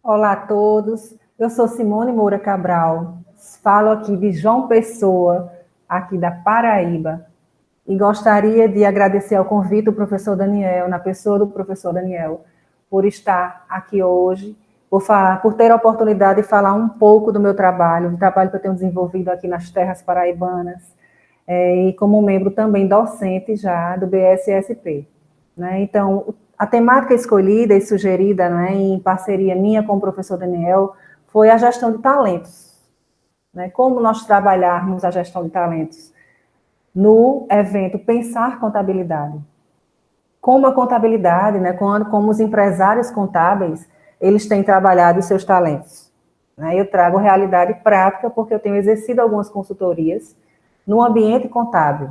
Olá a todos, eu sou Simone Moura Cabral, falo aqui de João Pessoa, aqui da Paraíba, e gostaria de agradecer ao convite do professor Daniel, na pessoa do professor Daniel, por estar aqui hoje, por ter a oportunidade de falar um pouco do meu trabalho, do trabalho que eu tenho desenvolvido aqui nas terras paraibanas, e como membro também docente já do BSSP. Né? Então, a temática escolhida e sugerida, né, em parceria minha com o professor Daniel foi a gestão de talentos. Né? Como nós trabalharmos a gestão de talentos no evento Pensar Contabilidade. Como a contabilidade, né, como os empresários contábeis, eles têm trabalhado os seus talentos. Né? Eu trago realidade prática porque eu tenho exercido algumas consultorias no ambiente contábil.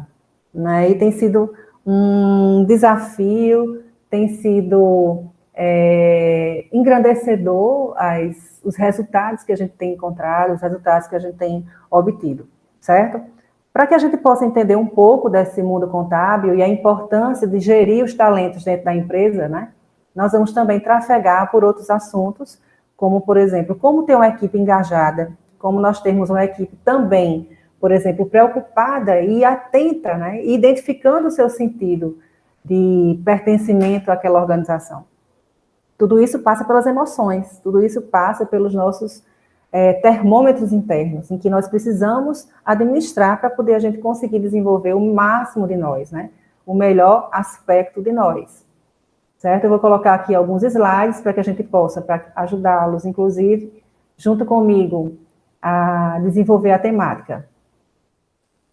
Né? E tem sido um desafio, tem sido engrandecedor os resultados que a gente tem encontrado, os resultados que a gente tem obtido, certo? Para que a gente possa entender um pouco desse mundo contábil e a importância de gerir os talentos dentro da empresa, né? Nós vamos também trafegar por outros assuntos, como, por exemplo, como ter uma equipe engajada, como nós termos uma equipe também, por exemplo, preocupada e atenta, né? Identificando o seu sentido de pertencimento àquela organização. Tudo isso passa pelas emoções, tudo isso passa pelos nossos termômetros internos, em que nós precisamos administrar para poder a gente conseguir desenvolver o máximo de nós, né? O melhor aspecto de nós. Certo? Eu vou colocar aqui alguns slides para que a gente possa, para ajudá-los, inclusive, junto comigo, a desenvolver a temática.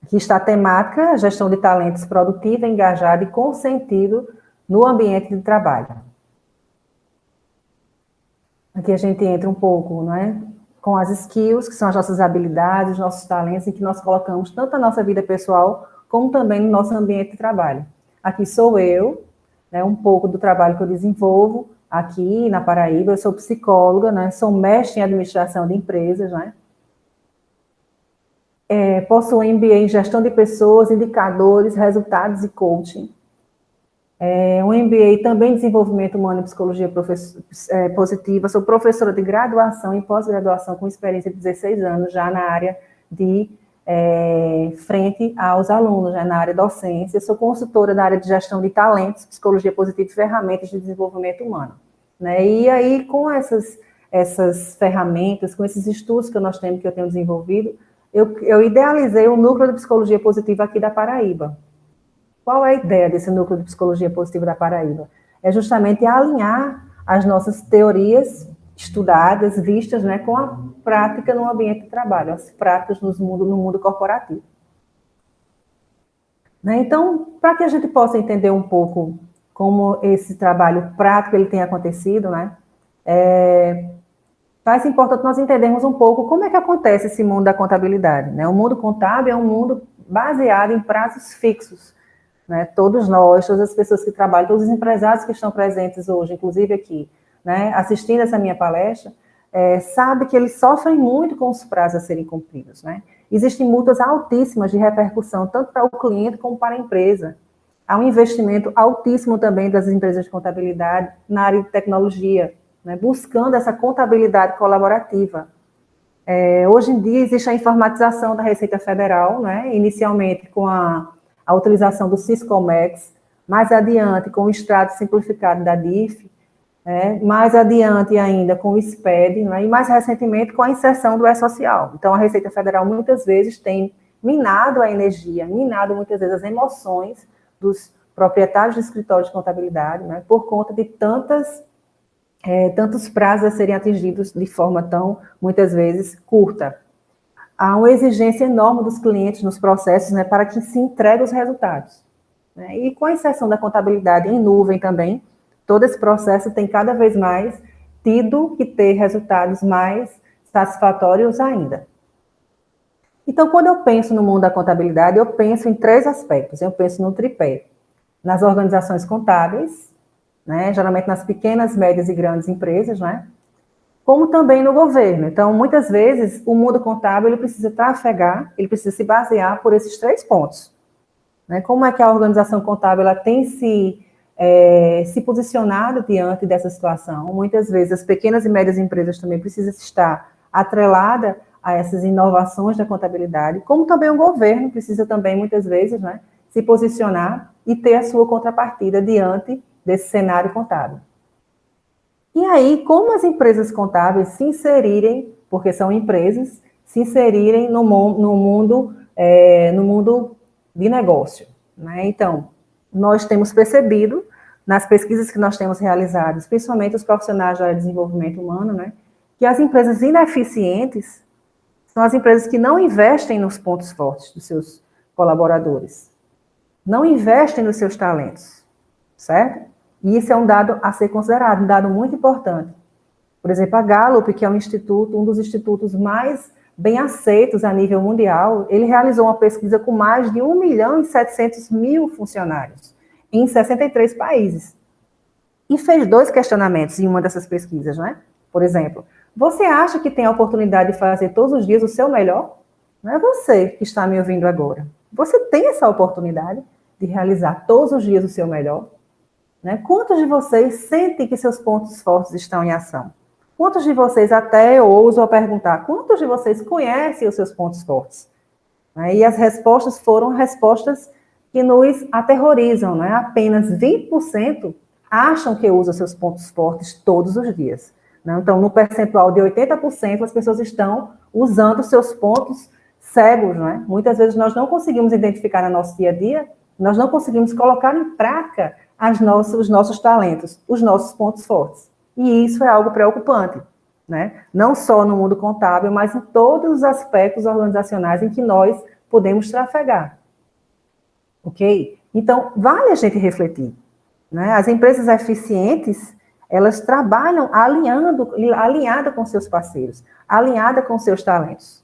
Aqui está a temática, gestão de talentos produtiva, engajada e com sentido no ambiente de trabalho. Aqui a gente entra um pouco, não é? Com as skills, que são as nossas habilidades, os nossos talentos, em que nós colocamos tanto na nossa vida pessoal, como também no nosso ambiente de trabalho. Aqui sou eu, né, um pouco do trabalho que eu desenvolvo aqui na Paraíba. Eu sou psicóloga, né, sou mestre em administração de empresas, né? Possuo MBA em gestão de pessoas, indicadores, resultados e coaching. Um MBA também em desenvolvimento humano e psicologia positiva. Sou professora de graduação e pós-graduação com experiência de 16 anos já na área de frente aos alunos, né, na área docência. Sou consultora da área de gestão de talentos, psicologia positiva e ferramentas de desenvolvimento humano. Né? E aí, com essas ferramentas, com esses estudos que nós temos, que eu tenho desenvolvido, eu idealizei o núcleo de psicologia positiva aqui da Paraíba. Qual é a ideia desse núcleo de psicologia positiva da Paraíba? É justamente alinhar as nossas teorias estudadas, vistas, né, com a prática no ambiente de trabalho, as práticas no mundo corporativo. Né? Então, para que a gente possa entender um pouco como esse trabalho prático ele tem acontecido, né, faz importante nós entendermos um pouco como é que acontece esse mundo da contabilidade. Né? O mundo contábil é um mundo baseado em prazos fixos. Né? Todos nós, todas as pessoas que trabalham, todos os empresários que estão presentes hoje, inclusive aqui, né, assistindo essa minha palestra, sabe que eles sofrem muito com os prazos a serem cumpridos. Né? Existem multas altíssimas de repercussão, tanto para o cliente como para a empresa. Há um investimento altíssimo também das empresas de contabilidade na área de tecnologia, né, buscando essa contabilidade colaborativa. Hoje em dia existe a informatização da Receita Federal, né, inicialmente com a utilização do Siscomex, mais adiante com o extrato simplificado da DIF, mais adiante ainda com o SPED, né, e mais recentemente com a inserção do E-Social. Então, a Receita Federal muitas vezes tem minado a energia, minado muitas vezes as emoções dos proprietários de escritórios de contabilidade, né, por conta de tantos prazos a serem atingidos de forma tão, muitas vezes, curta. Há uma exigência enorme dos clientes nos processos, né, para que se entreguem os resultados. Né? E com a inserção da contabilidade em nuvem também, todo esse processo tem cada vez mais tido que ter resultados mais satisfatórios ainda. Então, quando eu penso no mundo da contabilidade, eu penso em 3 aspectos. Eu penso no tripé. Nas organizações contábeis, né, geralmente nas pequenas, médias e grandes empresas, né, como também no governo. Então, muitas vezes, o mundo contábil ele precisa trafegar, ele precisa se basear por esses 3 pontos. Né? Como é que a organização contábil ela tem se se posicionado diante dessa situação. Muitas vezes as pequenas e médias empresas também precisam estar atrelada a essas inovações da contabilidade, como também o governo precisa também, muitas vezes, né, se posicionar e ter a sua contrapartida diante desse cenário contábil. E aí, como as empresas contábeis se inserirem, porque são empresas, se inserirem no mundo de negócio, né? Então, nós temos percebido, nas pesquisas que nós temos realizadas, principalmente os profissionais da área de desenvolvimento humano, né, que as empresas ineficientes são as empresas que não investem nos pontos fortes dos seus colaboradores, não investem nos seus talentos, certo? E isso é um dado a ser considerado, um dado muito importante. Por exemplo, a Gallup, que é um dos institutos mais bem aceitos a nível mundial, ele realizou uma pesquisa com mais de 1.700.000 funcionários, em 63 países. E fez 2 questionamentos em uma dessas pesquisas, né? Por exemplo, você acha que tem a oportunidade de fazer todos os dias o seu melhor? Não é você que está me ouvindo agora. Você tem essa oportunidade de realizar todos os dias o seu melhor? Né? Quantos de vocês sentem que seus pontos fortes estão em ação? Quantos de vocês, até eu ouso perguntar, quantos de vocês conhecem os seus pontos fortes? Né? E as respostas foram respostas que nos aterrorizam, né? Apenas 20% acham que usam seus pontos fortes todos os dias. Né? Então, no percentual de 80%, as pessoas estão usando seus pontos cegos. Né? Muitas vezes nós não conseguimos identificar no nosso dia a dia, nós não conseguimos colocar em prática os nossos talentos, os nossos pontos fortes. E isso é algo preocupante, né? Não só no mundo contábil, mas em todos os aspectos organizacionais em que nós podemos trafegar. Ok? Então, vale a gente refletir. Né? As empresas eficientes, elas trabalham alinhada com seus parceiros, alinhada com seus talentos.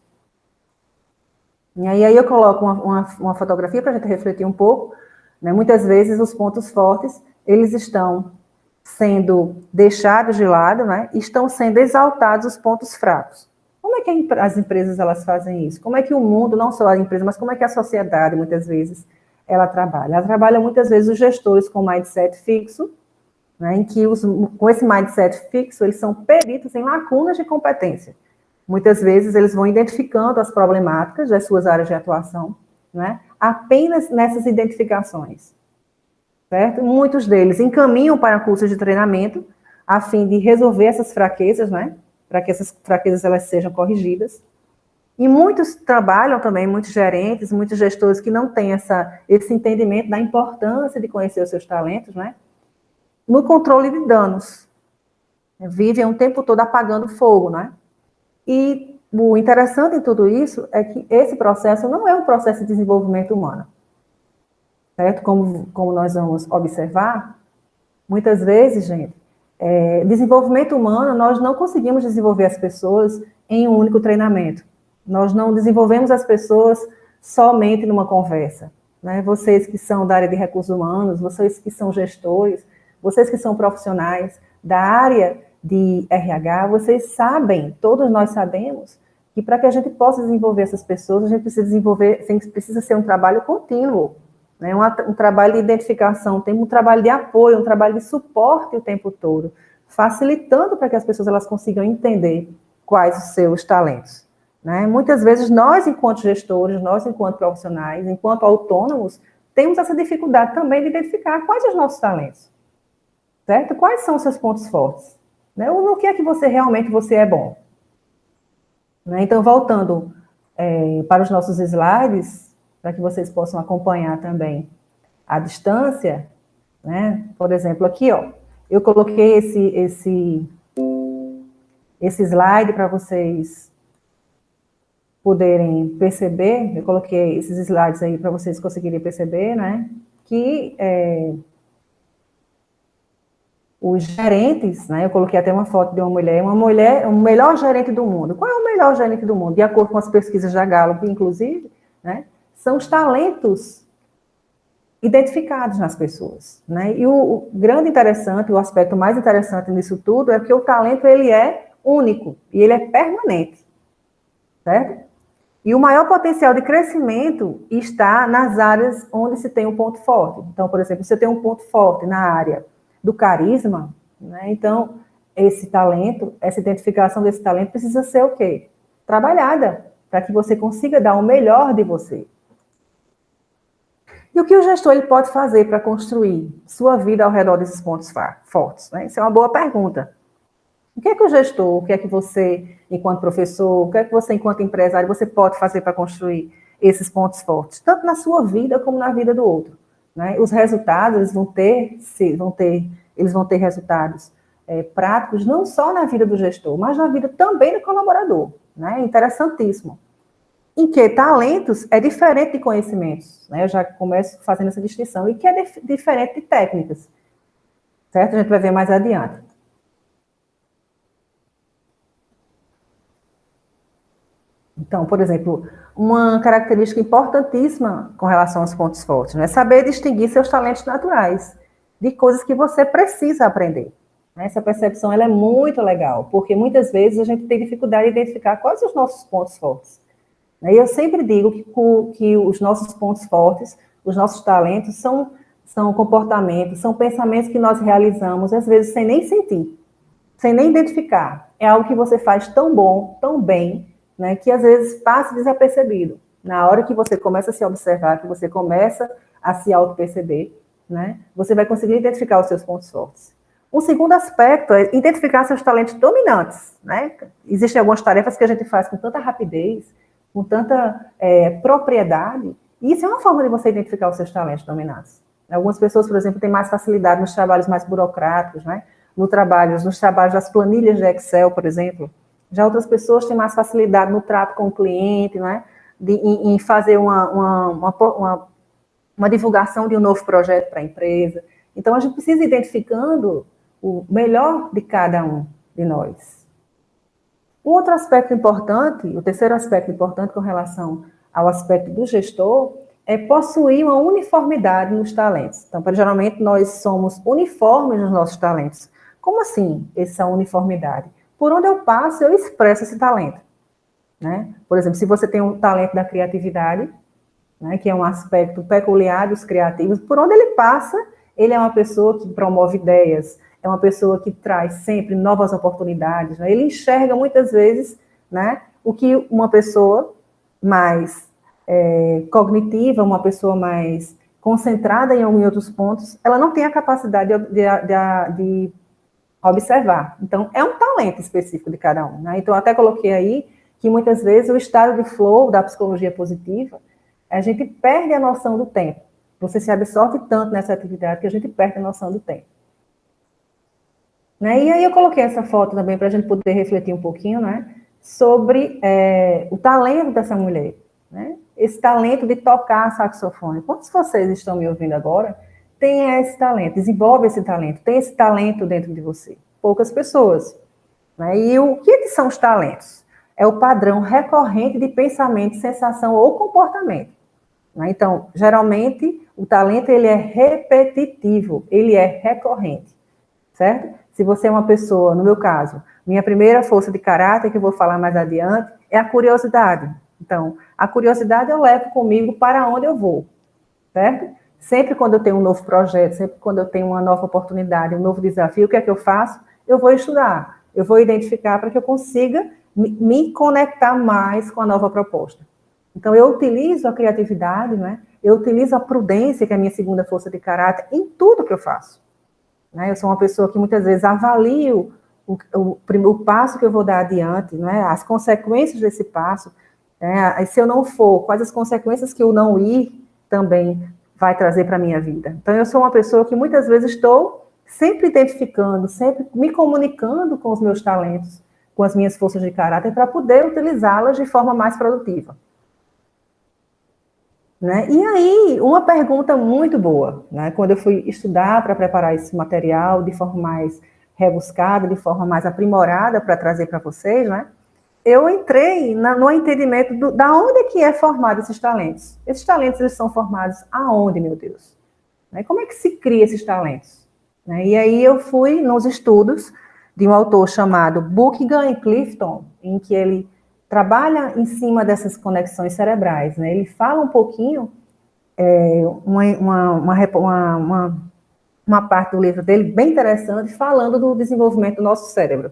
E aí eu coloco uma fotografia para a gente refletir um pouco. Né? Muitas vezes os pontos fortes, eles estão sendo deixados de lado, né? Estão sendo exaltados os pontos fracos. Como é que as empresas elas fazem isso? Como é que o mundo, não só a empresa, mas como é que a sociedade, muitas vezes, ela trabalha? Ela trabalha, muitas vezes, os gestores com mindset fixo, né? Em que com esse mindset fixo, eles são peritos em lacunas de competência. Muitas vezes, eles vão identificando as problemáticas das suas áreas de atuação, né? Apenas nessas identificações, certo? Muitos deles encaminham para cursos de treinamento a fim de resolver essas fraquezas, né? Para que essas fraquezas elas sejam corrigidas. E muitos trabalham também, muitos gerentes, muitos gestores que não têm esse entendimento da importância de conhecer os seus talentos, né? No controle de danos. Vivem o tempo todo apagando fogo, né? E o interessante em tudo isso é que esse processo não é um processo de desenvolvimento humano. Certo? Como nós vamos observar, muitas vezes, gente, desenvolvimento humano, nós não conseguimos desenvolver as pessoas em um único treinamento. Nós não desenvolvemos as pessoas somente numa conversa. Né? Vocês que são da área de recursos humanos, vocês que são gestores, vocês que são profissionais da área de RH, vocês sabem, todos nós sabemos, que para que a gente possa desenvolver essas pessoas, a gente precisa ser um trabalho contínuo, né? Um trabalho de identificação, um trabalho de apoio, um trabalho de suporte o tempo todo, facilitando para que as pessoas elas consigam entender quais os seus talentos. Né? Muitas vezes nós, enquanto gestores, nós, enquanto profissionais, enquanto autônomos, temos essa dificuldade também de identificar quais os nossos talentos, certo? Quais são os seus pontos fortes? Né? No que é que você é bom? Né? Então, voltando para os nossos slides, para que vocês possam acompanhar também à distância, né? Por exemplo, aqui, ó, eu coloquei esse slide para vocês poderem perceber, eu coloquei esses slides aí para vocês conseguirem perceber, né, que os gerentes, né, eu coloquei até uma foto de uma mulher, o melhor gerente do mundo. Qual é o melhor gerente do mundo? De acordo com as pesquisas da Gallup, inclusive, né, são os talentos identificados nas pessoas, né, e o grande interessante, o aspecto mais interessante nisso tudo é que o talento, ele é único, e ele é permanente, certo? E o maior potencial de crescimento está nas áreas onde se tem um ponto forte. Então, por exemplo, se eu tenho um ponto forte na área do carisma, né? Então, esse talento, essa identificação desse talento precisa ser o quê? Trabalhada, para que você consiga dar o melhor de você. E o que o gestor ele pode fazer para construir sua vida ao redor desses pontos fortes? Né? Isso é uma boa pergunta. O que é que o gestor, o que é que você, enquanto professor, o que é que você, enquanto empresário, você pode fazer para construir esses pontos fortes, tanto na sua vida como na vida do outro? Né? Os resultados, eles vão ter resultados práticos, não só na vida do gestor, mas na vida também do colaborador. Né? Interessantíssimo. Em que talentos é diferente de conhecimentos. Né? Eu já começo fazendo essa distinção. E que é diferente de técnicas. Certo? A gente vai ver mais adiante. Então, por exemplo, uma característica importantíssima com relação aos pontos fortes, né? É saber distinguir seus talentos naturais de coisas que você precisa aprender. Essa percepção ela é muito legal, porque muitas vezes a gente tem dificuldade de identificar quais são os nossos pontos fortes. E eu sempre digo que os nossos pontos fortes, os nossos talentos, são comportamentos, são pensamentos que nós realizamos, às vezes, sem nem sentir, sem nem identificar. É algo que você faz tão bom, tão bem, né, que às vezes passa desapercebido. Na hora que você começa a se observar, que você começa a se auto-perceber, né, você vai conseguir identificar os seus pontos fortes. Um segundo aspecto é identificar seus talentos dominantes. Né? Existem algumas tarefas que a gente faz com tanta rapidez, com tanta propriedade, e isso é uma forma de você identificar os seus talentos dominantes. Algumas pessoas, por exemplo, têm mais facilidade nos trabalhos mais burocráticos, né? Nos trabalhos das planilhas de Excel, por exemplo. Já outras pessoas têm mais facilidade no trato com o cliente, né? Em fazer uma divulgação de um novo projeto para a empresa. Então, a gente precisa ir identificando o melhor de cada um de nós. Um outro aspecto importante, o terceiro aspecto importante com relação ao aspecto do gestor, é possuir uma uniformidade nos talentos. Então, geralmente, nós somos uniformes nos nossos talentos. Como assim, essa uniformidade? Por onde eu passo, eu expresso esse talento. Né? Por exemplo, se você tem um talento da criatividade, né, que é um aspecto peculiar dos criativos, por onde ele passa, ele é uma pessoa que promove ideias, é uma pessoa que traz sempre novas oportunidades, né? Ele enxerga muitas vezes, né, o que uma pessoa mais cognitiva, uma pessoa mais concentrada em alguns outros pontos, ela não tem a capacidade de observar. Então, é um talento específico de cada um. Né? Então, eu até coloquei aí que muitas vezes o estado de flow da psicologia positiva, a gente perde a noção do tempo. Você se absorve tanto nessa atividade que a gente perde a noção do tempo. Né? E aí eu coloquei essa foto também para a gente poder refletir um pouquinho, né, sobre o talento dessa mulher. Né? Esse talento de tocar saxofone. Quantos de vocês estão me ouvindo agora têm esse talento, desenvolve esse talento, tem esse talento dentro de você? Poucas pessoas. Né? E o que são os talentos? É o padrão recorrente de pensamento, sensação ou comportamento. Né? Então, geralmente, o talento ele é repetitivo, ele é recorrente, certo? Se você é uma pessoa, no meu caso, minha primeira força de caráter, que eu vou falar mais adiante, é a curiosidade. Então, a curiosidade eu levo comigo para onde eu vou, certo? Sempre quando eu tenho um novo projeto, sempre quando eu tenho uma nova oportunidade, um novo desafio, o que é que eu faço? Eu vou estudar, eu vou identificar para que eu consiga me conectar mais com a nova proposta. Então, eu utilizo a criatividade, né? Eu utilizo a prudência, que é a minha segunda força de caráter, em tudo que eu faço. Né? Eu sou uma pessoa que muitas vezes avalio o passo que eu vou dar adiante, né? As consequências desse passo. Né? Se eu não for, quais as consequências que eu não ir também vai trazer para a minha vida. Então, eu sou uma pessoa que muitas vezes estou sempre identificando, sempre me comunicando com os meus talentos, com as minhas forças de caráter, para poder utilizá-las de forma mais produtiva. Né? E aí, uma pergunta muito boa, né? Quando eu fui estudar para preparar esse material de forma mais rebuscada, de forma mais aprimorada para trazer para vocês, né? Eu entrei no entendimento da onde que é formado esses talentos. Esses talentos, eles são formados aonde, meu Deus? Né? Como é que se cria esses talentos? Né? E aí eu fui nos estudos de um autor chamado Buckingham e Clifton, em que ele trabalha em cima dessas conexões cerebrais, né? Ele fala um pouquinho, uma parte do livro dele bem interessante, falando do desenvolvimento do nosso cérebro,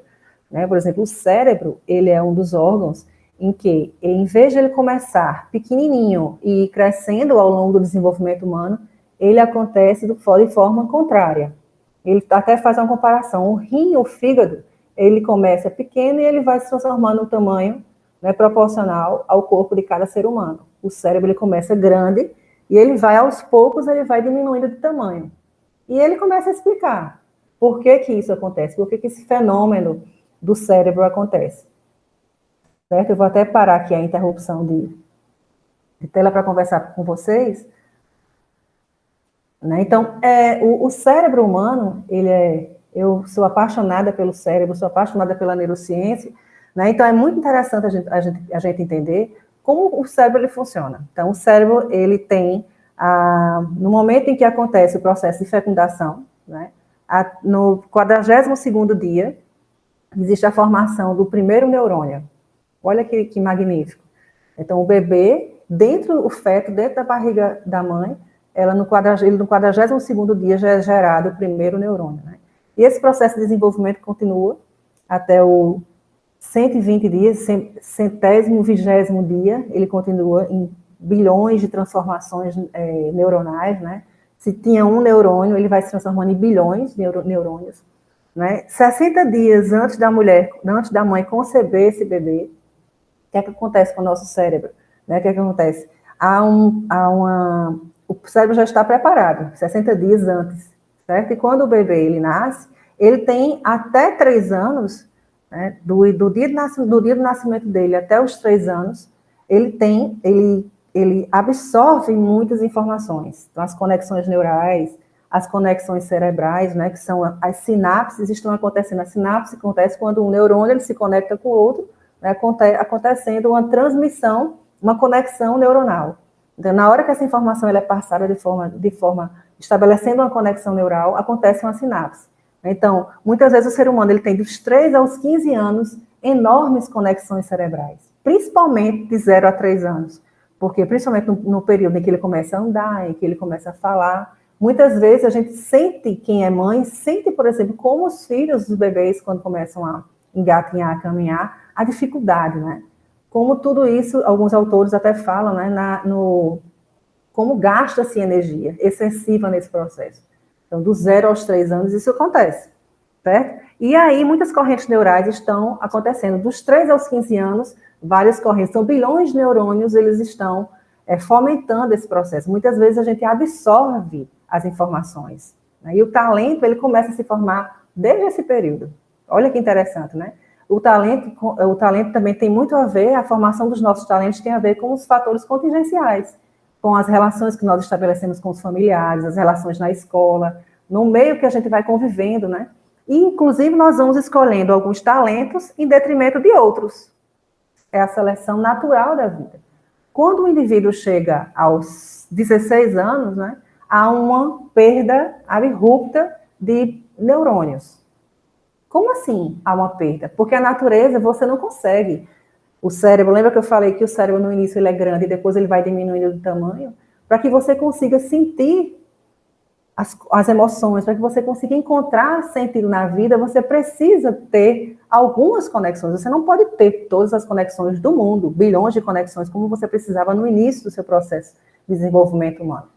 né? Por exemplo, o cérebro, ele é um dos órgãos em que, em vez de ele começar pequenininho e ir crescendo ao longo do desenvolvimento humano, ele acontece de forma contrária. Ele até faz uma comparação. O rim, o fígado, ele começa pequeno e ele vai se transformando no tamanho, né, proporcional ao corpo de cada ser humano. O cérebro, ele começa grande e ele vai, aos poucos, ele vai diminuindo de tamanho. E ele começa a explicar por que que isso acontece, por que que esse fenômeno do cérebro acontece. Certo? Eu vou até parar aqui a interrupção de tela para conversar com vocês. Né? Então, o cérebro humano, eu sou apaixonada pelo cérebro, sou apaixonada pela neurociência, né? Então é muito interessante a gente entender como o cérebro ele funciona. Então, o cérebro, ele tem, no momento em que acontece o processo de fecundação, né? No 42º dia, existe a formação do primeiro neurônio. Olha que magnífico. Então, o bebê, o feto, dentro da barriga da mãe, no 42º dia já é gerado o primeiro neurônio. Né? E esse processo de desenvolvimento continua até o 120 dias, 120º dia, ele continua em bilhões de transformações neuronais. Né? Se tinha um neurônio, ele vai se transformando em bilhões de neurônios. Né? 60 dias antes da mãe conceber esse bebê, o que é que acontece com o nosso cérebro? Né? O que é que acontece? O cérebro já está preparado, 60 dias antes, certo? E quando o bebê ele nasce, ele tem até 3 anos, né, do dia do nascimento dele até os 3 anos, ele absorve muitas informações. Então, as conexões neurais, as conexões cerebrais, né, que são as sinapses, estão acontecendo. A sinapse acontece quando um neurônio ele se conecta com o outro, né, acontecendo uma transmissão, uma conexão neuronal. Então, na hora que essa informação ela é passada de forma estabelecendo uma conexão neural, acontece uma sinapse. Então, muitas vezes o ser humano ele tem dos 3 aos 15 anos enormes conexões cerebrais, principalmente de 0 a 3 anos, porque principalmente no período em que ele começa a andar, em que ele começa a falar, muitas vezes a gente sente, quem é mãe, sente, por exemplo, como os filhos dos bebês, quando começam a engatinhar, a caminhar, a dificuldade, né? Como tudo isso, alguns autores até falam, né, como gasta-se energia excessiva nesse processo. Então, do 0 aos 3 anos, isso acontece, certo? E aí, muitas correntes neurais estão acontecendo. Dos 3 aos 15 anos, várias correntes, são bilhões de neurônios, eles estão fomentando esse processo. Muitas vezes a gente absorve as informações, né? E o talento, ele começa a se formar desde esse período. Olha que interessante, né? O talento também tem muito a ver, a formação dos nossos talentos tem a ver com os fatores contingenciais, com as relações que nós estabelecemos com os familiares, as relações na escola, no meio que a gente vai convivendo, né? E, inclusive, nós vamos escolhendo alguns talentos em detrimento de outros. É a seleção natural da vida. Quando o indivíduo chega aos 16 anos, né, há uma perda abrupta de neurônios. Como assim há uma perda? Porque a natureza, você não consegue. O cérebro, lembra que eu falei que o cérebro no início ele é grande e depois ele vai diminuindo de tamanho? Para que você consiga sentir as emoções, para que você consiga encontrar sentido na vida, você precisa ter algumas conexões. Você não pode ter todas as conexões do mundo, bilhões de conexões, como você precisava no início do seu processo de desenvolvimento humano.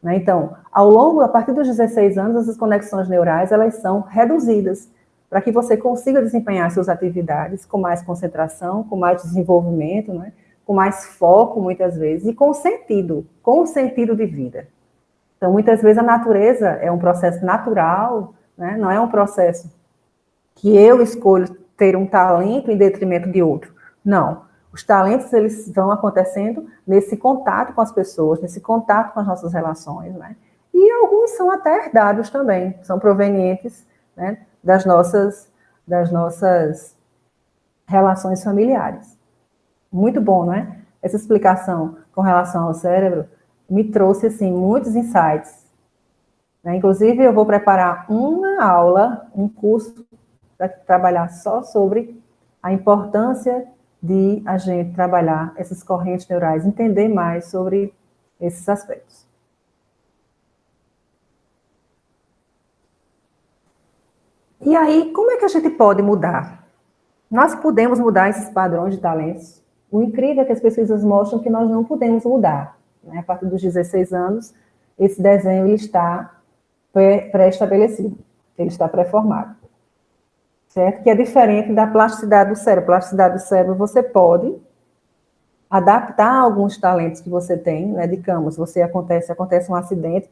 Né? Então, a partir dos 16 anos, essas conexões neurais, elas são reduzidas, para que você consiga desempenhar suas atividades com mais concentração, com mais desenvolvimento, né? Com mais foco, muitas vezes, e com sentido de vida. Então, muitas vezes, a natureza é um processo natural, né? Não é um processo que eu escolho ter um talento em detrimento de outro. Não. Os talentos, eles vão acontecendo nesse contato com as pessoas, nesse contato com as nossas relações, né? E alguns são até herdados também, são provenientes, né, das nossas relações familiares. Muito bom, não é? Essa explicação com relação ao cérebro me trouxe, assim, muitos insights. Né? Inclusive, eu vou preparar uma aula, um curso, para trabalhar só sobre a importância de a gente trabalhar essas correntes neurais, entender mais sobre esses aspectos. E aí, como é que a gente pode mudar? Nós podemos mudar esses padrões de talentos. O incrível é que as pesquisas mostram que nós não podemos mudar. Né? A partir dos 16 anos, esse desenho ele está pré-estabelecido, ele está pré-formado. Certo? Que é diferente da plasticidade do cérebro. A plasticidade do cérebro você pode adaptar alguns talentos que você tem, né? Digamos, acontece um acidente,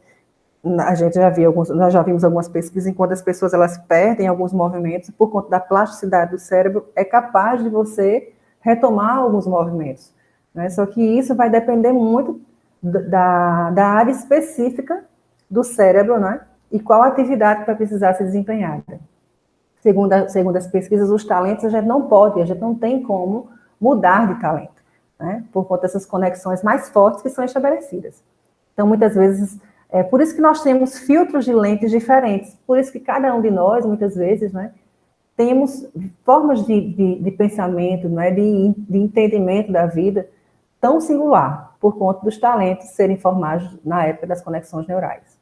a gente já viu nós já vimos algumas pesquisas em quando as pessoas elas perdem alguns movimentos por conta da plasticidade do cérebro, é capaz de você retomar alguns movimentos, né? Só que isso vai depender muito da área específica do cérebro, né? E qual atividade que vai precisar ser desempenhada. Segundo as pesquisas, os talentos a gente não tem como mudar de talento, né? Por conta dessas conexões mais fortes que são estabelecidas. Então, muitas vezes, é por isso que nós temos filtros de lentes diferentes, por isso que cada um de nós, muitas vezes, né, temos formas de pensamento, né, de entendimento da vida tão singular, por conta dos talentos serem formados na época das conexões neurais.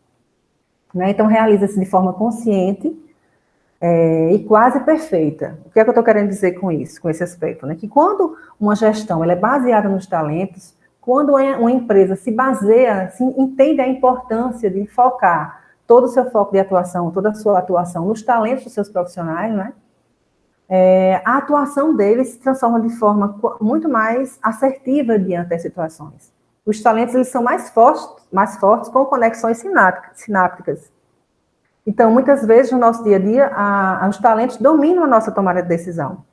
Né? Então, realiza-se de forma consciente e quase perfeita. O que é que eu estou querendo dizer com isso, com esse aspecto? Né? Que quando uma gestão ela é baseada nos talentos, quando uma empresa se baseia, entende a importância de focar todo o seu foco de atuação, toda a sua atuação nos talentos dos seus profissionais, né? A atuação deles se transforma de forma muito mais assertiva diante das situações. Os talentos eles são mais fortes com conexões sinápticas. Então, muitas vezes, no nosso dia a dia, os talentos dominam a nossa tomada de decisão.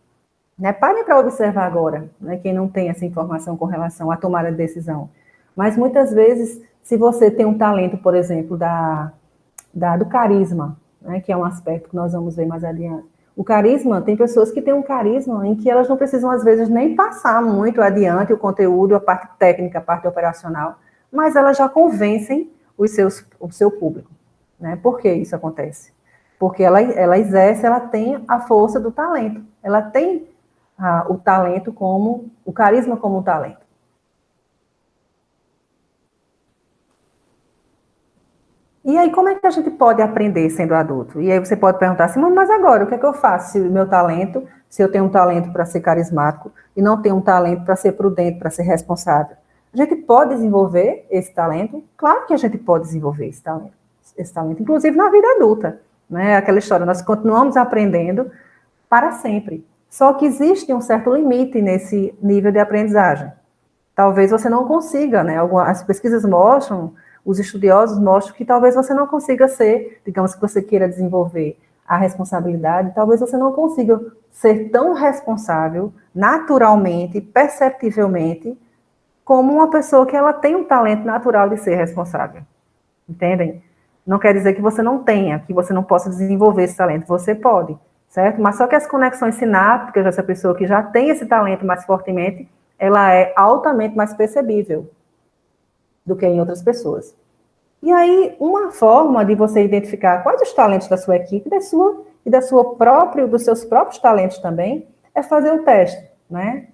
Né? Parem para observar agora, né, quem não tem essa informação com relação à tomada de decisão. Mas, muitas vezes, se você tem um talento, por exemplo, do carisma, né, que é um aspecto que nós vamos ver mais adiante. O carisma, tem pessoas que têm um carisma em que elas não precisam, às vezes, nem passar muito adiante o conteúdo, a parte técnica, a parte operacional, mas elas já convencem o seu público. Né? Por que isso acontece? Porque ela tem a força do talento. Ela tem o talento o carisma como um talento. E aí, como é que a gente pode aprender sendo adulto? E aí você pode perguntar assim, mas agora, o que é que eu faço se eu tenho um talento para ser carismático e não tenho um talento para ser prudente, para ser responsável? A gente pode desenvolver esse talento? Claro que a gente pode desenvolver esse talento, inclusive na vida adulta, né? Aquela história, nós continuamos aprendendo para sempre. Só que existe um certo limite nesse nível de aprendizagem. Talvez você não consiga, né? As pesquisas mostram, os estudiosos mostram que talvez você não consiga ser, digamos que você queira desenvolver a responsabilidade, talvez você não consiga ser tão responsável, naturalmente, perceptivelmente, como uma pessoa que ela tem um talento natural de ser responsável. Entendem? Não quer dizer que você não tenha, que você não possa desenvolver esse talento. Você pode, certo? Mas só que as conexões sinápticas dessa pessoa que já tem esse talento mais fortemente, ela é altamente mais percebível do que em outras pessoas. E aí, uma forma de você identificar quais os talentos da sua equipe dos seus próprios talentos também, é fazer o teste, né?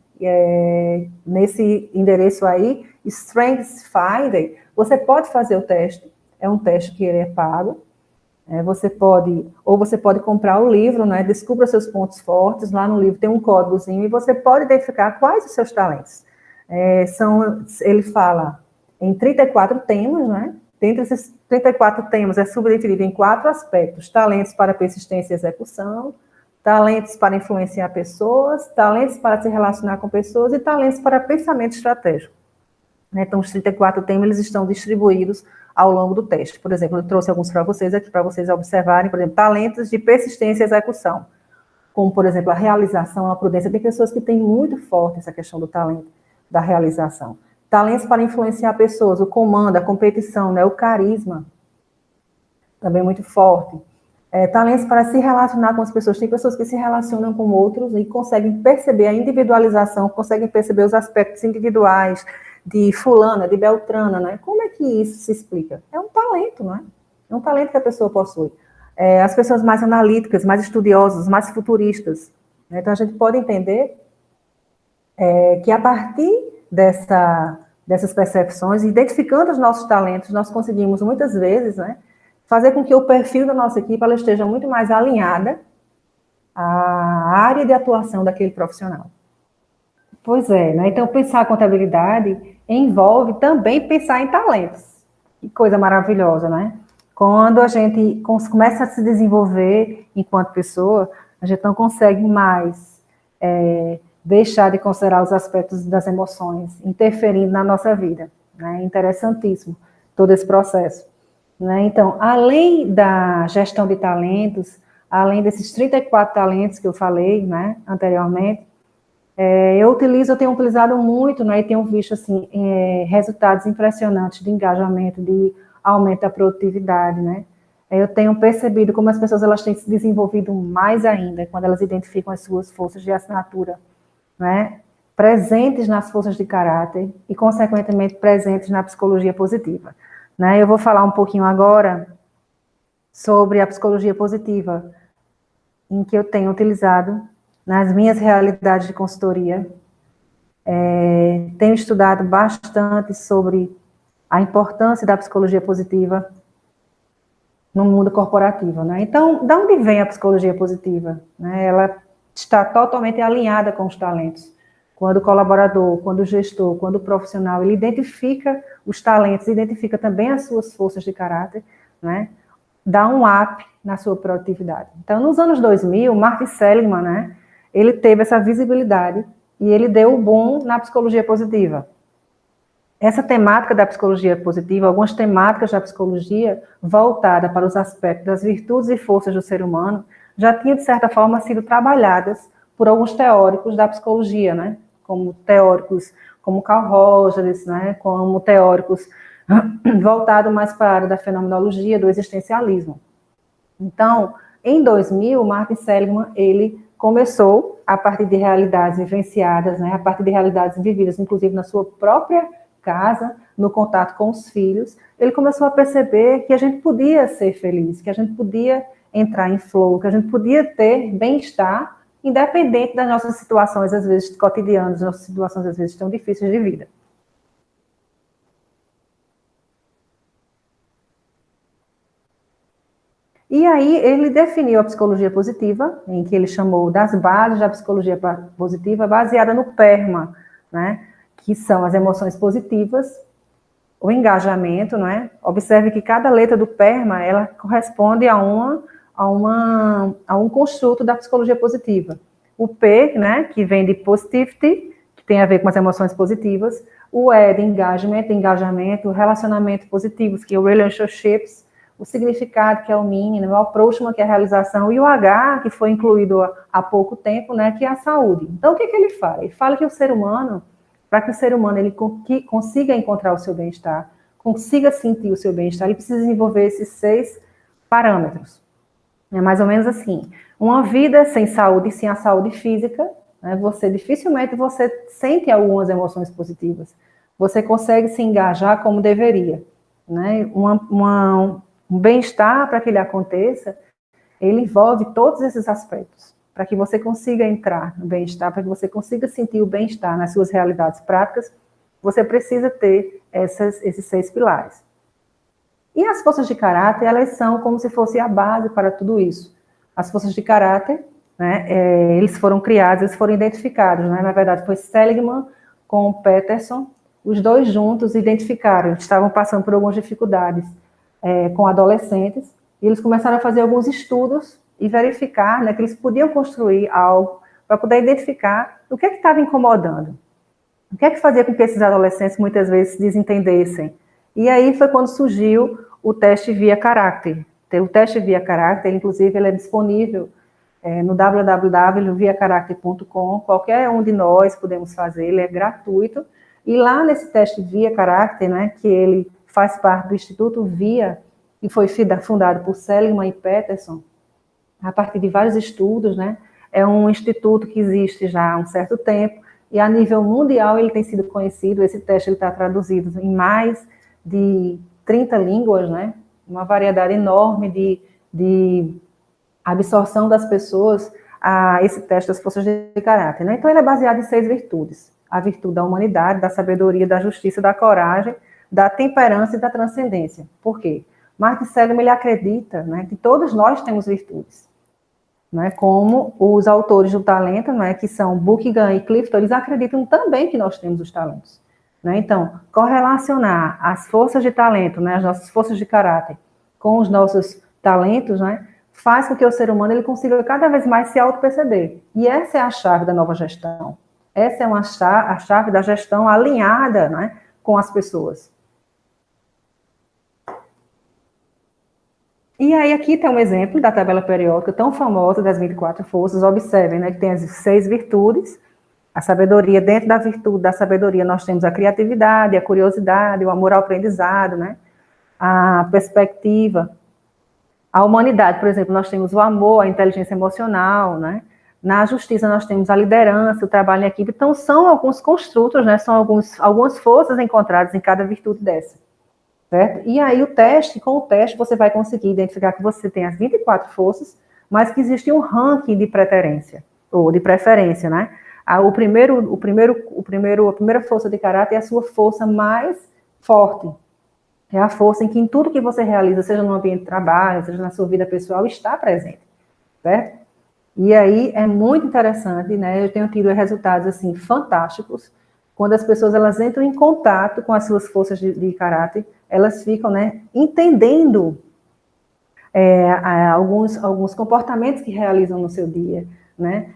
Nesse endereço aí, Strengths Finder, você pode fazer o teste, é um teste que ele é pago, você pode comprar o livro, né? Descubra seus pontos fortes, lá no livro tem um códigozinho e você pode identificar quais os seus talentos. Ele fala em 34 temas, né? Dentre esses 34 temas, é subdividido em 4 aspectos: talentos para persistência e execução, talentos para influenciar pessoas, talentos para se relacionar com pessoas e talentos para pensamento estratégico. Então, os 34 temas eles estão distribuídos ao longo do teste. Por exemplo, eu trouxe alguns para vocês aqui, para vocês observarem, por exemplo, talentos de persistência e execução, como, por exemplo, a realização, a prudência. Tem pessoas que têm muito forte essa questão do talento, da realização. Talentos para influenciar pessoas, o comando, a competição, né, o carisma, também muito forte. Talentos para se relacionar com as pessoas. Tem pessoas que se relacionam com outros e conseguem perceber a individualização, conseguem perceber os aspectos individuais de fulana, de beltrana, né? Como é que isso se explica? É um talento, não é? É um talento que a pessoa possui. As pessoas mais analíticas, mais estudiosas, mais futuristas. Né? Então, a gente pode entender que a partir dessas percepções, identificando os nossos talentos, nós conseguimos muitas vezes, né, fazer com que o perfil da nossa equipe ela esteja muito mais alinhada à área de atuação daquele profissional. Pois é, né? Então pensar a contabilidade envolve também pensar em talentos. Que coisa maravilhosa, né? Quando a gente começa a se desenvolver enquanto pessoa, a gente não consegue mais deixar de considerar os aspectos das emoções interferindo na nossa vida. Né? Interessantíssimo todo esse processo. Né? Então, além da gestão de talentos, além desses 34 talentos que eu falei, né, anteriormente, eu tenho utilizado muito, né, e tenho visto assim, resultados impressionantes de engajamento, de aumento da produtividade, né? Eu tenho percebido como as pessoas elas têm se desenvolvido mais ainda quando elas identificam as suas forças de assinatura, né? Presentes nas forças de caráter e, consequentemente, presentes na psicologia positiva. Né? Eu vou falar um pouquinho agora sobre a psicologia positiva, em que eu tenho utilizado nas minhas realidades de consultoria. Tenho estudado bastante sobre a importância da psicologia positiva no mundo corporativo. Né? Então, de onde vem a psicologia positiva? Né? Ela está totalmente alinhada com os talentos. Quando o colaborador, quando o gestor, quando o profissional, ele identifica os talentos, identifica também as suas forças de caráter, né? Dá um up na sua produtividade. Então, nos anos 2000, Martin Seligman, né, ele teve essa visibilidade e ele deu o boom na psicologia positiva. Essa temática da psicologia positiva, algumas temáticas da psicologia voltada para os aspectos das virtudes e forças do ser humano, já tinham, de certa forma, sido trabalhadas por alguns teóricos da psicologia, né? Como teóricos como Carl Rogers, né? Como teóricos voltados mais para a área da fenomenologia, do existencialismo. Então, em 2000, Martin Seligman, ele começou, a partir de realidades vivenciadas, né? A partir de realidades vividas, inclusive na sua própria casa, no contato com os filhos, ele começou a perceber que a gente podia ser feliz, que a gente podia entrar em flow, que a gente podia ter bem-estar, independente das nossas situações, às vezes, cotidianas, nossas situações, às vezes, tão difíceis de vida. E aí ele definiu a psicologia positiva, em que ele chamou das bases da psicologia positiva, baseada no PERMA, né? Que são as emoções positivas, o engajamento, né? Observe que cada letra do PERMA, ela corresponde a um construto da psicologia positiva. O P, né, que vem de positivity, que tem a ver com as emoções positivas, o E de engajamento, relacionamento positivos, que é o relationships, o significado, que é o meaning, o approachment, que é a realização, e o H, que foi incluído há pouco tempo, né, que é a saúde. Então, o que ele fala? Ele fala que o ser humano, para que o ser humano ele consiga encontrar o seu bem-estar, consiga sentir o seu bem-estar, ele precisa desenvolver esses 6 parâmetros. É mais ou menos assim, uma vida sem saúde, sem a saúde física, né, dificilmente você sente algumas emoções positivas, você consegue se engajar como deveria. Né? Um bem-estar, para que ele aconteça, ele envolve todos esses aspectos, para que você consiga entrar no bem-estar, para que você consiga sentir o bem-estar nas suas realidades práticas, você precisa ter esses 6 pilares. E as forças de caráter, elas são como se fosse a base para tudo isso. As forças de caráter, né, eles foram criados, eles foram identificados, né? Na verdade foi Seligman com Peterson, os dois juntos identificaram, estavam passando por algumas dificuldades com adolescentes, e eles começaram a fazer alguns estudos e verificar, né, que eles podiam construir algo para poder identificar o que estava incomodando. O que fazia com que esses adolescentes muitas vezes se desentendessem. E aí foi quando surgiu o teste via caráter. O teste via caráter, inclusive, ele é disponível no www.viacarácter.com. Qualquer um de nós podemos fazer, ele é gratuito. E lá nesse teste via caráter, né, que ele faz parte do Instituto VIA, que foi fundado por Seligman e Peterson, a partir de vários estudos, né, é um instituto que existe já há um certo tempo, e a nível mundial ele tem sido conhecido, esse teste está traduzido em mais de 30 línguas, né, uma variedade enorme de absorção das pessoas a esse teste das forças de caráter, né? Então, ele é baseado em 6 virtudes. A virtude da humanidade, da sabedoria, da justiça, da coragem, da temperança e da transcendência. Por quê? Martin Seligman, ele acredita, né, que todos nós temos virtudes. Né, como os autores do talento, né, que são Buckingham e Clifton, eles acreditam também que nós temos os talentos. Né? Então, correlacionar as forças de talento, né, as nossas forças de caráter, com os nossos talentos, né, faz com que o ser humano ele consiga cada vez mais se auto-perceber. E essa é a chave da nova gestão. Essa é a chave da gestão alinhada, né, com as pessoas. E aí aqui tem um exemplo da tabela periódica tão famosa das 24 forças. Observem, né, que tem as 6 virtudes. A sabedoria, dentro da virtude da sabedoria, nós temos a criatividade, a curiosidade, o amor ao aprendizado, né, a perspectiva. A humanidade, por exemplo, nós temos o amor, a inteligência emocional, né. Na justiça nós temos a liderança, o trabalho em equipe. Então são alguns construtos, né, são algumas forças encontradas em cada virtude dessa. Certo? E aí com o teste você vai conseguir identificar que você tem as 24 forças, mas que existe um ranking de preferência, ou de preferência, né? A primeira força de caráter é a sua força mais forte. É a força em que em tudo que você realiza, seja no ambiente de trabalho, seja na sua vida pessoal, está presente, certo? E aí é muito interessante, né? Eu tenho tido resultados, assim, fantásticos, quando as pessoas elas entram em contato com as suas forças de caráter, elas ficam, né, entendendo alguns comportamentos que realizam no seu dia, né?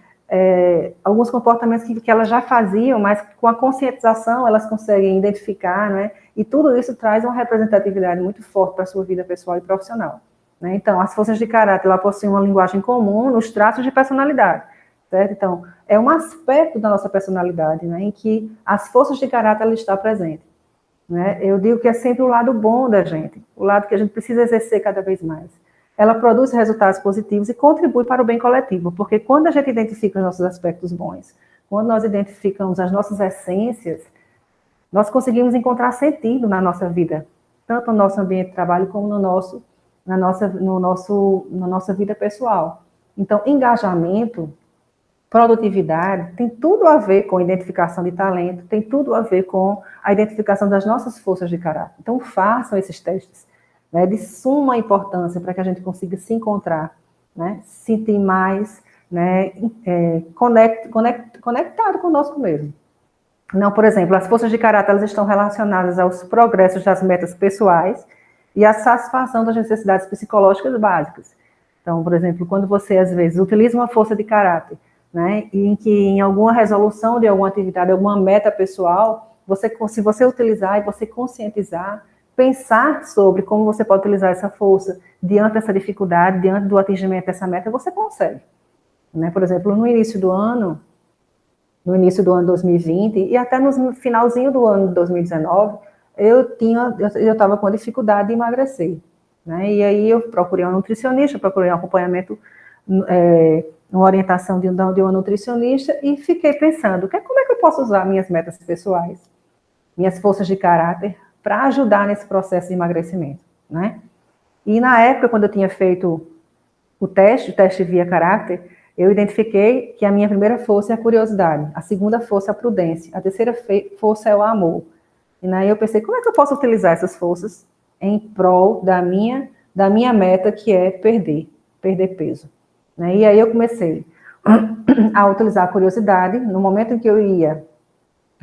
Alguns comportamentos que elas já faziam, mas com a conscientização elas conseguem identificar, né? E tudo isso traz uma representatividade muito forte para a sua vida pessoal e profissional. Né? Então, as forças de caráter, ela possuem uma linguagem comum nos traços de personalidade, certo? Então, é um aspecto da nossa personalidade, né, em que as forças de caráter, ela está presente. Né? Eu digo que é sempre o lado bom da gente, o lado que a gente precisa exercer cada vez mais. Ela produz resultados positivos e contribui para o bem coletivo, porque quando a gente identifica os nossos aspectos bons, quando nós identificamos as nossas essências, nós conseguimos encontrar sentido na nossa vida, tanto no nosso ambiente de trabalho como na nossa vida pessoal. Então, engajamento, produtividade, tem tudo a ver com identificação de talento, tem tudo a ver com a identificação das nossas forças de caráter. Então, façam esses testes, né, de suma importância para que a gente consiga se encontrar, né, sentir mais, né, conectado conosco mesmo. Não, por exemplo, as forças de caráter elas estão relacionadas aos progressos das metas pessoais e à satisfação das necessidades psicológicas básicas. Então, por exemplo, quando você, às vezes, utiliza uma força de caráter, né, em que em alguma resolução de alguma atividade, alguma meta pessoal, se você utilizar e você conscientizar, pensar sobre como você pode utilizar essa força diante dessa dificuldade, diante do atingimento dessa meta, você consegue. Né? Por exemplo, no início do ano 2020, e até no finalzinho do ano de 2019, eu estava com a dificuldade de emagrecer. Né? E aí eu procurei um nutricionista, procurei um acompanhamento, uma orientação de uma nutricionista, e fiquei pensando, como é que eu posso usar minhas metas pessoais, minhas forças de caráter, para ajudar nesse processo de emagrecimento. Né? E na época, quando eu tinha feito o teste via caráter, eu identifiquei que a minha primeira força é a curiosidade, a segunda força é a prudência, a terceira força é o amor. E aí eu pensei, como é que eu posso utilizar essas forças em prol da minha meta, que é perder peso. Né? E aí eu comecei a utilizar a curiosidade, no momento em que eu ia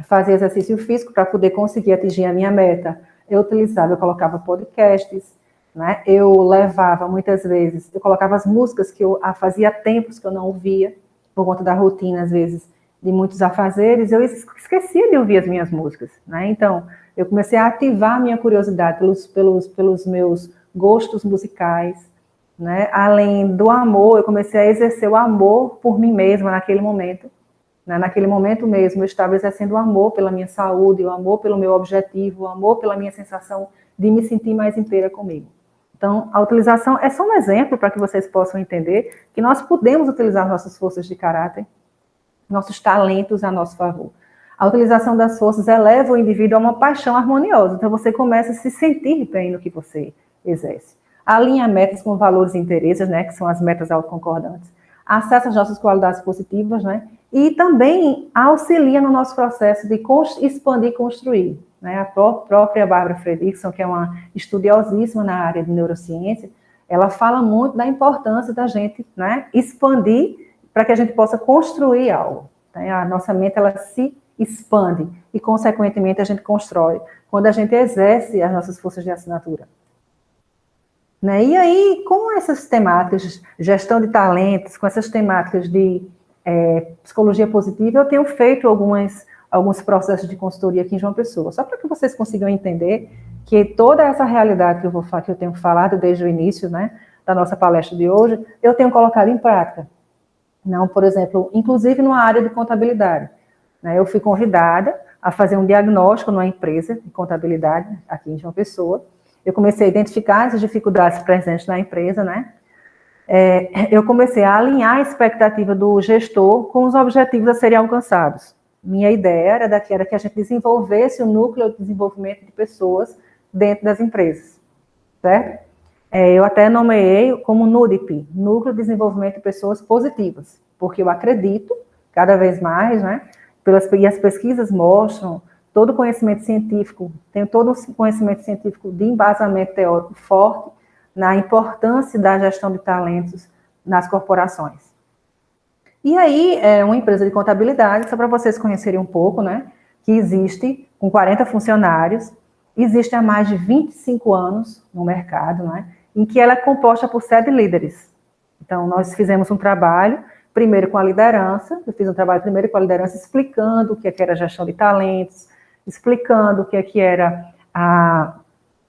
fazer exercício físico para poder conseguir atingir a minha meta, eu colocava podcasts, né? Eu levava muitas vezes, eu colocava as músicas que eu fazia tempos que eu não ouvia, por conta da rotina, às vezes, de muitos afazeres, eu esquecia de ouvir as minhas músicas, né? Então, eu comecei a ativar a minha curiosidade pelos meus gostos musicais, né? Além do amor, eu comecei a exercer o amor por mim mesma naquele momento. Né? Naquele momento mesmo, eu estava exercendo o amor pela minha saúde, o amor pelo meu objetivo, o amor pela minha sensação de me sentir mais inteira comigo. Então, a utilização é só um exemplo para que vocês possam entender que nós podemos utilizar nossas forças de caráter, nossos talentos a nosso favor. A utilização das forças eleva o indivíduo a uma paixão harmoniosa. Então, você começa a se sentir bem no que você exerce. Alinha metas com valores e interesses, né, que são as metas autoconcordantes. acessa as nossas qualidades positivas, né? E também auxilia no nosso processo de expandir e construir, né? A própria Barbara Fredrickson, que é uma estudiosíssima na área de neurociência, ela fala muito da importância da gente, né, expandir para que a gente possa construir algo. Né? A nossa mente, ela se expande e, consequentemente, a gente constrói quando a gente exerce as nossas forças de assinatura. Né? E aí, com essas temáticas de gestão de talentos, com essas temáticas de psicologia positiva, eu tenho feito alguns processos de consultoria aqui em João Pessoa, só para que vocês consigam entender que toda essa realidade que eu tenho falado desde o início, né, da nossa palestra de hoje, eu tenho colocado em prática. Não, por exemplo, inclusive numa área de contabilidade. Né, eu fui convidada a fazer um diagnóstico numa empresa de contabilidade aqui em João Pessoa. Eu comecei a identificar essas dificuldades presentes na empresa, né? Eu comecei a alinhar a expectativa do gestor com os objetivos a serem alcançados. Minha ideia era que a gente desenvolvesse o núcleo de desenvolvimento de pessoas dentro das empresas, certo? Eu até nomeei como NUDIP, Núcleo de Desenvolvimento de Pessoas Positivas, porque eu acredito, cada vez mais, né, e as pesquisas mostram, todo o conhecimento científico, tem todo o conhecimento científico de embasamento teórico forte na importância da gestão de talentos nas corporações. E aí, uma empresa de contabilidade, só para vocês conhecerem um pouco, né, que existe com 40 funcionários, existe há mais de 25 anos no mercado, né, em que ela é composta por 7 líderes. Então, nós fizemos um trabalho, primeiro com a liderança, eu fiz um trabalho primeiro com a liderança explicando o que era a gestão de talentos, explicando o que era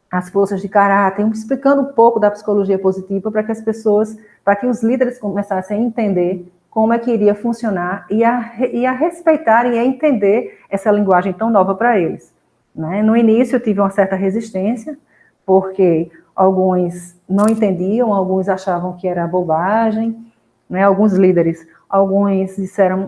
as forças de caráter, explicando um pouco da psicologia positiva para que as pessoas, para que os líderes começassem a entender como é que iria funcionar e a respeitar e a entender essa linguagem tão nova para eles. Né? No início eu tive uma certa resistência, porque alguns não entendiam, alguns achavam que era bobagem, né? Alguns líderes, alguns disseram,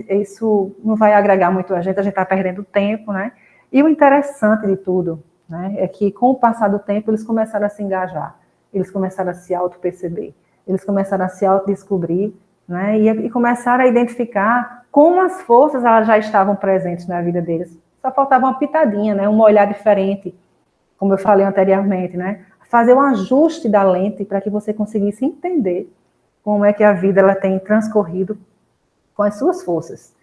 isso não vai agregar muito a gente está perdendo tempo, né? E o interessante de tudo, né, é que com o passar do tempo eles começaram a se engajar, eles começaram a se auto-perceber, eles começaram a se auto-descobrir, né, e começaram a identificar como as forças elas já estavam presentes na vida deles. Só faltava uma pitadinha, né, um olhar diferente, como eu falei anteriormente, né, fazer um ajuste da lente para que você conseguisse entender como é que a vida ela tem transcorrido com as suas forças.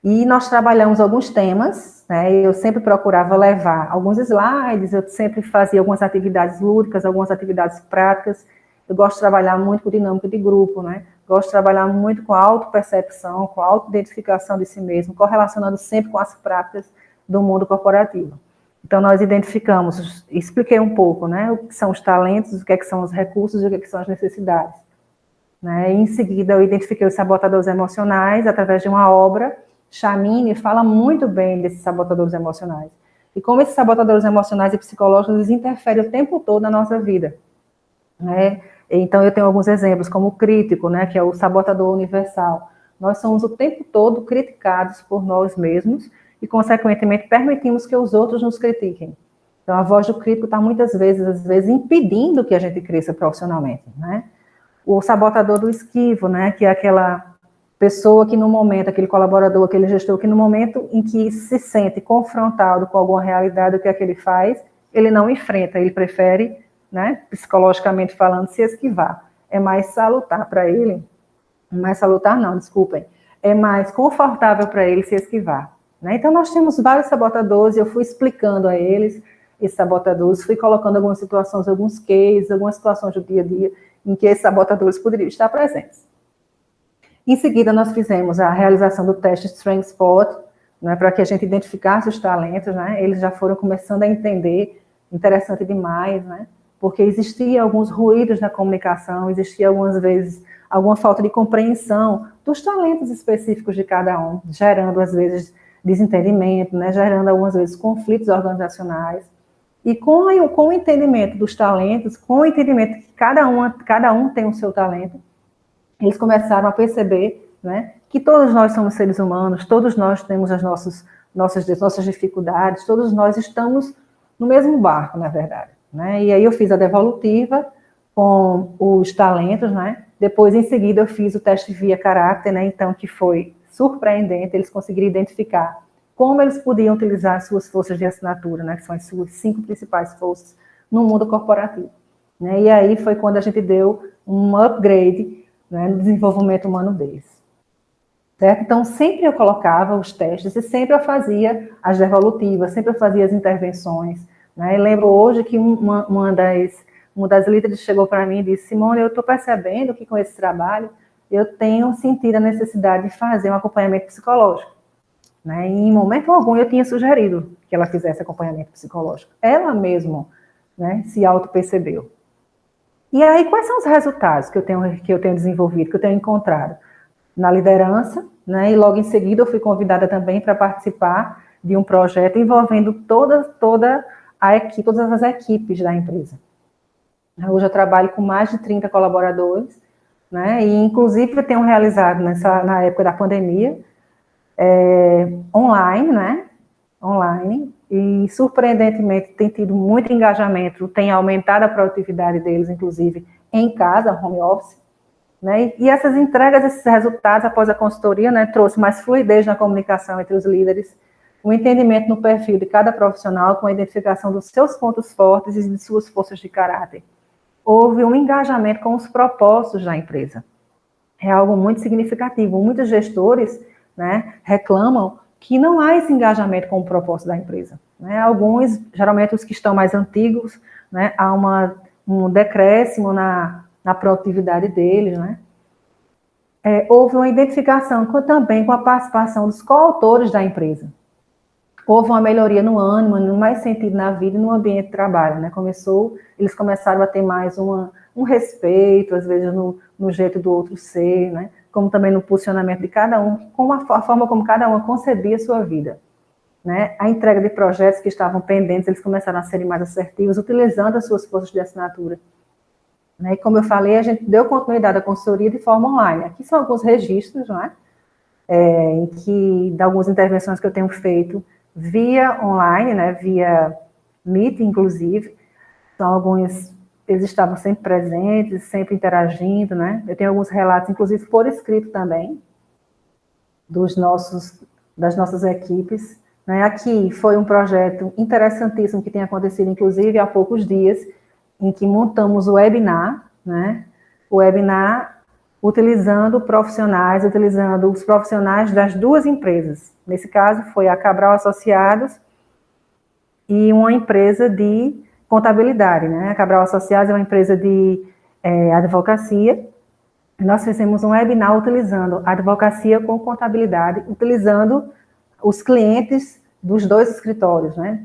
E nós trabalhamos alguns temas, né, eu sempre procurava levar alguns slides, eu sempre fazia algumas atividades lúdicas, algumas atividades práticas, eu gosto de trabalhar muito com dinâmica de grupo, né, gosto de trabalhar muito com a autopercepção, com a autoidentificação de si mesmo, correlacionando sempre com as práticas do mundo corporativo. Então, nós identificamos, expliquei um pouco, né, o que são os talentos, o que são os recursos e o que são as necessidades. Né? Em seguida, eu identifiquei os sabotadores emocionais através de uma obra. Chamini fala muito bem desses sabotadores emocionais. E como esses sabotadores emocionais e psicológicos, eles interferem o tempo todo na nossa vida. Né? Então, eu tenho alguns exemplos, como o crítico, né, que é o sabotador universal. Nós somos o tempo todo criticados por nós mesmos e, consequentemente, permitimos que os outros nos critiquem. Então, a voz do crítico está muitas vezes, às vezes, impedindo que a gente cresça profissionalmente, né? O sabotador do esquivo, né, que é aquela pessoa que no momento, aquele colaborador, aquele gestor, que no momento em que se sente confrontado com alguma realidade, o que é que ele faz? Ele não enfrenta, ele prefere, né, psicologicamente falando, se esquivar. É mais salutar para ele, mais salutar não, desculpem, é mais confortável para ele se esquivar. Né? Então, nós temos vários sabotadores, eu fui explicando a eles, esses sabotadores, fui colocando algumas situações, alguns cases, algumas situações do dia a dia, em que esses sabotadores poderiam estar presentes. Em seguida, nós fizemos a realização do teste Strength Spot, né, para que a gente identificasse os talentos, né, eles já foram começando a entender, interessante demais, né, porque existia alguns ruídos na comunicação, existia algumas vezes alguma falta de compreensão dos talentos específicos de cada um, gerando às vezes desentendimento, né, gerando algumas vezes conflitos organizacionais. E com o entendimento dos talentos, com o entendimento que cada um tem o seu talento, eles começaram a perceber, né, que todos nós somos seres humanos, todos nós temos as nossas dificuldades, todos nós estamos no mesmo barco, na verdade. Né? E aí eu fiz a devolutiva com os talentos, né, Depois, em seguida, eu fiz o teste via caráter, né? Então, que foi surpreendente, eles conseguiram identificar como eles podiam utilizar as suas forças de assinatura, né? Que são as suas 5 principais forças no mundo corporativo. Né? E aí foi quando a gente deu um upgrade, né, no desenvolvimento humano deles. Certo? Então, sempre eu colocava os testes e sempre eu fazia as devolutivas, sempre eu fazia as intervenções. Né? Eu lembro hoje que uma das líderes chegou para mim e disse: Simone, eu estou percebendo que com esse trabalho eu tenho sentido a necessidade de fazer um acompanhamento psicológico. Né? E em momento algum eu tinha sugerido que ela fizesse acompanhamento psicológico. Ela mesma, né, se auto-percebeu. E aí, quais são os resultados que eu tenho desenvolvido, que eu tenho encontrado? Na liderança, né, e logo em seguida eu fui convidada também para participar de um projeto envolvendo toda a equipe, todas as equipes da empresa. Hoje eu trabalho com mais de 30 colaboradores, né, e inclusive eu tenho realizado na época da pandemia, online, né, online, e surpreendentemente tem tido muito engajamento, tem aumentado a produtividade deles, inclusive em casa, home office, né? E essas entregas, esses resultados após a consultoria, né, trouxe mais fluidez na comunicação entre os líderes, um entendimento no perfil de cada profissional com a identificação dos seus pontos fortes e de suas forças de caráter. Houve um engajamento com os propósitos da empresa. É algo muito significativo. Muitos gestores, né, reclamam que não há esse engajamento com o propósito da empresa. Né? Alguns, geralmente os que estão mais antigos, né, há um decréscimo na produtividade deles. Né? Houve uma identificação também com a participação dos coautores da empresa. Houve uma melhoria no ânimo, no mais sentido na vida e no ambiente de trabalho. Né? Eles começaram a ter mais um respeito, às vezes no jeito do outro ser, né? Como também no posicionamento de cada um, com a forma como cada um concebia a sua vida. Né? A entrega de projetos que estavam pendentes, eles começaram a serem mais assertivos, utilizando as suas forças de assinatura. Né? E como eu falei, a gente deu continuidade à consultoria de forma online. Aqui são alguns registros, né? De algumas intervenções que eu tenho feito via online, né? Via Meet, inclusive. São alguns... Eles estavam sempre presentes, sempre interagindo, né? Eu tenho alguns relatos, inclusive por escrito também, das nossas equipes. Né? Aqui foi um projeto interessantíssimo que tem acontecido, inclusive, há poucos dias, em que montamos o webinar, né? O webinar utilizando os profissionais das duas empresas. Nesse caso, foi a Cabral Associados e uma empresa de contabilidade, né? A Cabral Associados é uma empresa de advocacia. Nós fizemos um webinar utilizando advocacia com contabilidade, utilizando os clientes dos dois escritórios, né?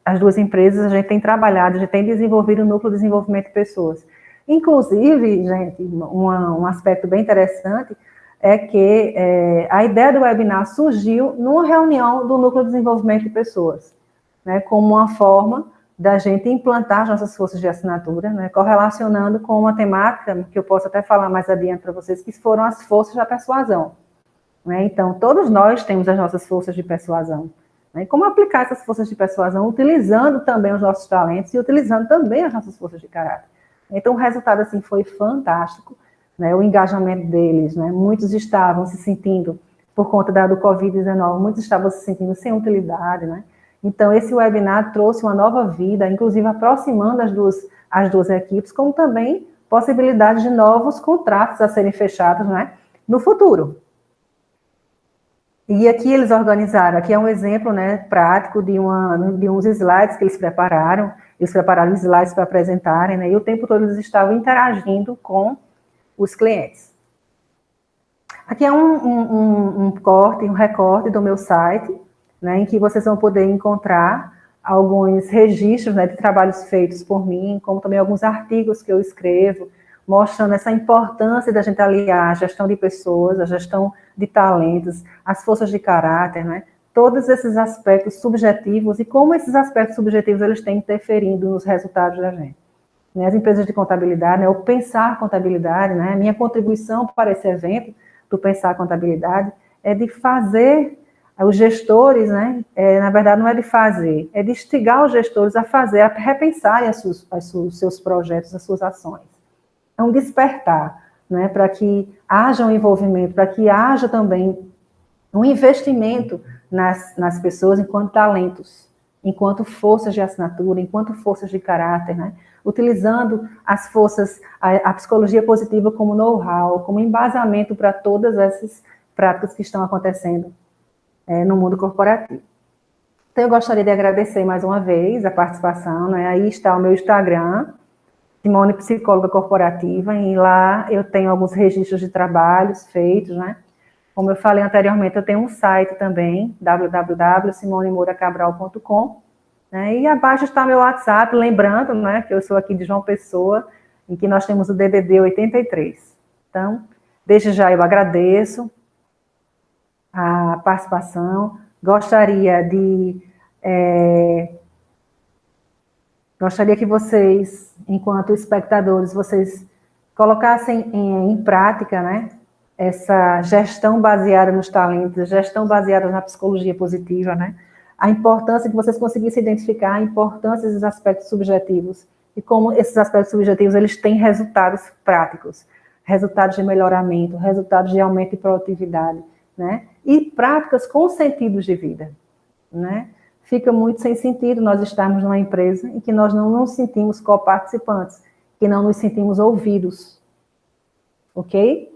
As duas empresas, a gente tem trabalhado, a gente tem desenvolvido o núcleo de desenvolvimento de pessoas. Inclusive, gente, um aspecto bem interessante é que a ideia do webinar surgiu numa reunião do núcleo de desenvolvimento de pessoas, né? Como uma forma da gente implantar as nossas forças de assinatura, né, correlacionando com uma temática que eu posso até falar mais adiante para vocês, que foram as forças da persuasão. Né? Então, todos nós temos as nossas forças de persuasão. Né? E como aplicar essas forças de persuasão utilizando também os nossos talentos e utilizando também as nossas forças de caráter. Então, o resultado assim foi fantástico, né? O engajamento deles, né? Muitos estavam se sentindo, por conta do Covid-19, muitos estavam se sentindo sem utilidade, né? Então, esse webinar trouxe uma nova vida, inclusive aproximando as duas equipes, como também possibilidade de novos contratos a serem fechados, né, no futuro. E aqui eles organizaram, aqui é um exemplo, né, prático de uns slides que eles prepararam slides para apresentarem, né, e o tempo todo eles estavam interagindo com os clientes. Aqui é um recorte do meu site, né, em que vocês vão poder encontrar alguns registros, né, de trabalhos feitos por mim, como também alguns artigos que eu escrevo, mostrando essa importância da gente aliar a gestão de pessoas, a gestão de talentos, as forças de caráter, né, todos esses aspectos subjetivos e como esses aspectos subjetivos eles têm interferindo nos resultados da gente. Né, as empresas de contabilidade, né, o Pensar Contabilidade, né, minha contribuição para esse evento do Pensar Contabilidade é de fazer os gestores, né, na verdade não é de fazer, é de instigar os gestores a fazer, a repensarem os seus projetos, as suas ações. um despertar, né, para que haja um envolvimento, para que haja também um investimento nas pessoas enquanto talentos, enquanto forças de assinatura, enquanto forças de caráter, né? Utilizando as forças, a psicologia positiva como know-how, como embasamento para todas essas práticas que estão acontecendo no mundo corporativo. Então, eu gostaria de agradecer mais uma vez a participação, né? Aí está o meu Instagram, Simone Psicóloga Corporativa, e lá eu tenho alguns registros de trabalhos feitos, né? Como eu falei anteriormente, eu tenho um site também, www.simonemouracabral.com, né? E abaixo está meu WhatsApp, lembrando, né, que eu sou aqui de João Pessoa, em que nós temos o DDD 83. Então, desde já eu agradeço a participação, gostaria que vocês, enquanto espectadores, vocês colocassem em prática, né, essa gestão baseada nos talentos, gestão baseada na psicologia positiva, né, a importância que vocês conseguissem identificar a importância dos aspectos subjetivos e como esses aspectos subjetivos eles têm resultados práticos, resultados de melhoramento, resultados de aumento de produtividade, né, e práticas com sentidos de vida, né. Fica muito sem sentido nós estarmos numa empresa em que nós não nos sentimos coparticipantes, que não nos sentimos ouvidos, ok?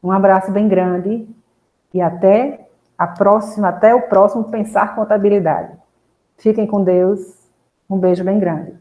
Um abraço bem grande e até o próximo Pensar Contabilidade. Fiquem com Deus, um beijo bem grande.